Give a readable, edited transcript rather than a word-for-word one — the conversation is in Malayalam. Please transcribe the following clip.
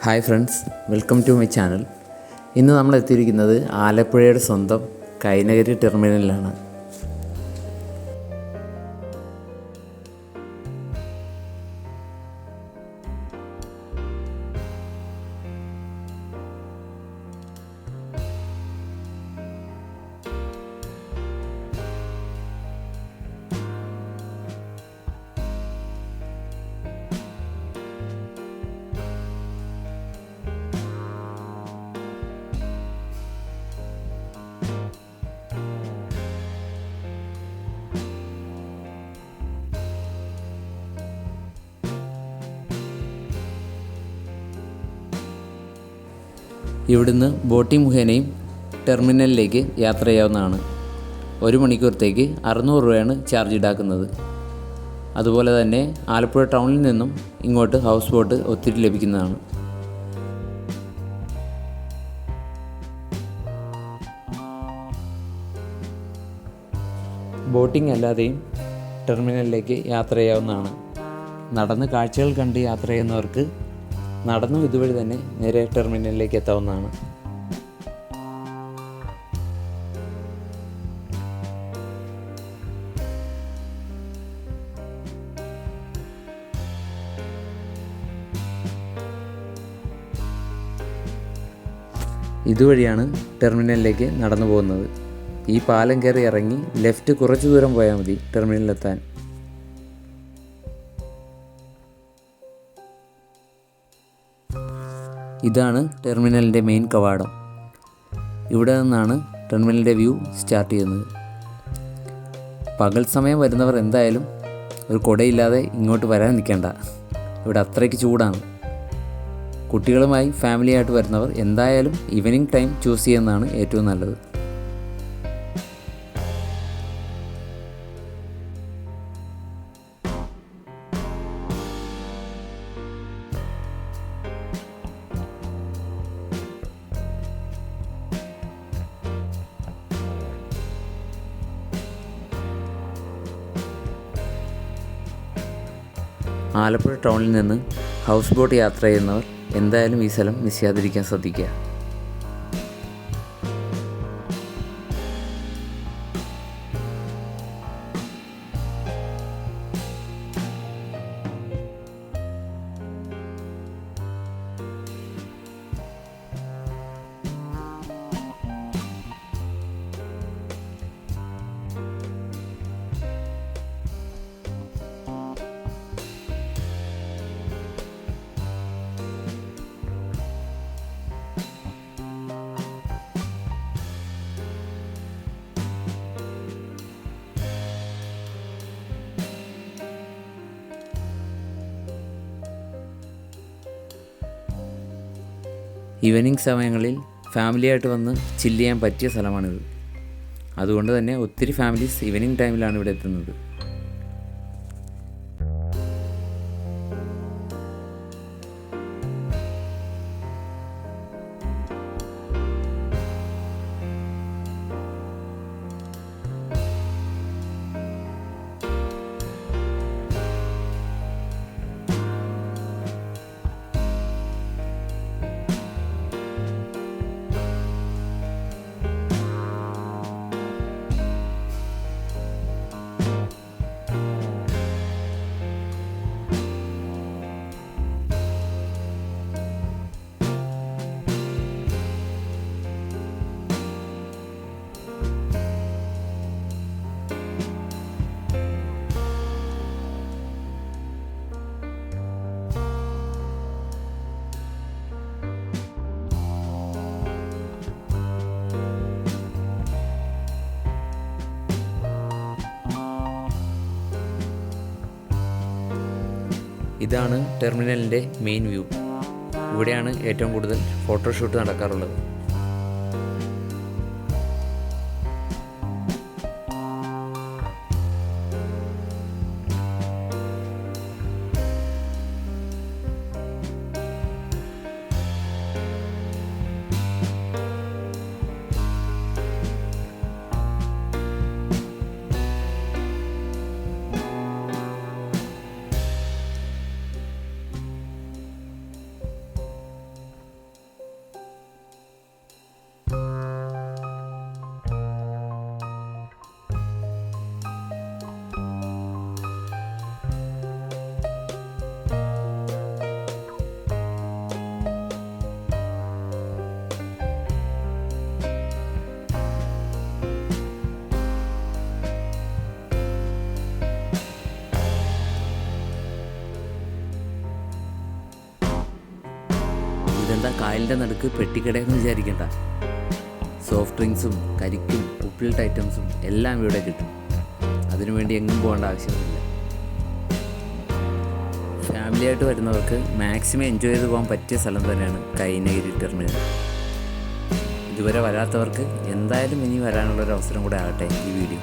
Hi friends, welcome to my channel. ഇന്ന് നമ്മൾ എത്തിയിരിക്കുന്നത് ആലപ്പുഴയുടെ സ്വന്തം കൈനകരി ടെർമിനലിലാണ്. ഇവിടുന്ന് ബോട്ടിംഗ് മുഖേനയും ടെർമിനലിലേക്ക് യാത്ര ചെയ്യാവുന്നതാണ്. 1 മണിക്കൂറത്തേക്ക് 600 രൂപയാണ് ചാർജ് ഈടാക്കുന്നത്. അതുപോലെ തന്നെ ആലപ്പുഴ ടൗണിൽ നിന്നും ഇങ്ങോട്ട് ഹൗസ് ബോട്ട് ഒത്തിരി ലഭിക്കുന്നതാണ്. ബോട്ടിംഗ് അല്ലാതെയും ടെർമിനലിലേക്ക് യാത്ര ചെയ്യാവുന്നതാണ്. നടന്ന് കാഴ്ചകൾ കണ്ട് യാത്ര ചെയ്യുന്നവർക്ക് നടന്നും ഇതുവഴി തന്നെ നേരെ ടെർമിനലിലേക്ക് എത്താവുന്നതാണ്. ഇതുവഴിയാണ് ടെർമിനലിലേക്ക് നടന്നു പോകുന്നത്. ഈ പാലം കയറി ഇറങ്ങി ലെഫ്റ്റ് കുറച്ച് ദൂരം പോയാൽ മതി ടെർമിനലിലെത്താൻ. ഇതാണ് ടെർമിനലിൻ്റെ മെയിൻ കവാടം. ഇവിടെ നിന്നാണ് ടെർമിനലിൻ്റെ വ്യൂ സ്റ്റാർട്ട് ചെയ്യുന്നത്. പകൽ സമയം വരുന്നവർ എന്തായാലും ഒരു കുടയില്ലാതെ ഇങ്ങോട്ട് വരാൻ നിൽക്കേണ്ട. ഇവിടെ അത്രയ്ക്ക് ചൂടാണ്. കുട്ടികളുമായി ഫാമിലിയായിട്ട് വരുന്നവർ എന്തായാലും ഈവനിങ് ടൈം ചൂസ് ചെയ്യുന്നതാണ് ഏറ്റവും നല്ലത്. ആലപ്പുഴ ടൗണിൽ നിന്ന് ഹൗസ് ബോട്ട് യാത്ര ചെയ്യുന്നവർ എന്തായാലും ഈ സ്ഥലം മിസ് ചെയ്യാതിരിക്കാൻ ശ്രദ്ധിക്കുക. ഈവനിങ് സമയങ്ങളിൽ ഫാമിലിയായിട്ട് വന്ന് ചില്ല് ചെയ്യാൻ പറ്റിയ സ്ഥലമാണിത്. അതുകൊണ്ട് തന്നെ ഒത്തിരി ഫാമിലീസ് ഈവനിങ് ടൈമിലാണ് ഇവിടെ എത്തുന്നത്. ഇതാണ് ടെർമിനലിൻ്റെ മെയിൻ വ്യൂ. ഇവിടെയാണ് ഏറ്റവും കൂടുതൽ ഫോട്ടോഷൂട്ട് നടക്കാറുള്ളത്. ഇതെന്താ കായലിൻ്റെ നടുക്ക് പെട്ടിക്കടയെന്ന് വിചാരിക്കണ്ട. സോഫ്റ്റ് ഡ്രിങ്ക്സും കരിക്കും ഉപ്പിലിട്ട ഐറ്റംസും എല്ലാം ഇവിടെ കിട്ടും. അതിനുവേണ്ടി എങ്ങും പോകേണ്ട ആവശ്യമൊന്നുമില്ല. ഫാമിലിയായിട്ട് വരുന്നവർക്ക് മാക്സിമം എൻജോയ് ചെയ്ത് പോകാൻ പറ്റിയ സ്ഥലം തന്നെയാണ് കൈനഗിരി ടെർമിനൽ. ഇതുവരെ വരാത്തവർക്ക് എന്തായാലും ഇനി വരാനുള്ളൊരു അവസരം കൂടെ ആകട്ടെ ഈ വീഡിയോ.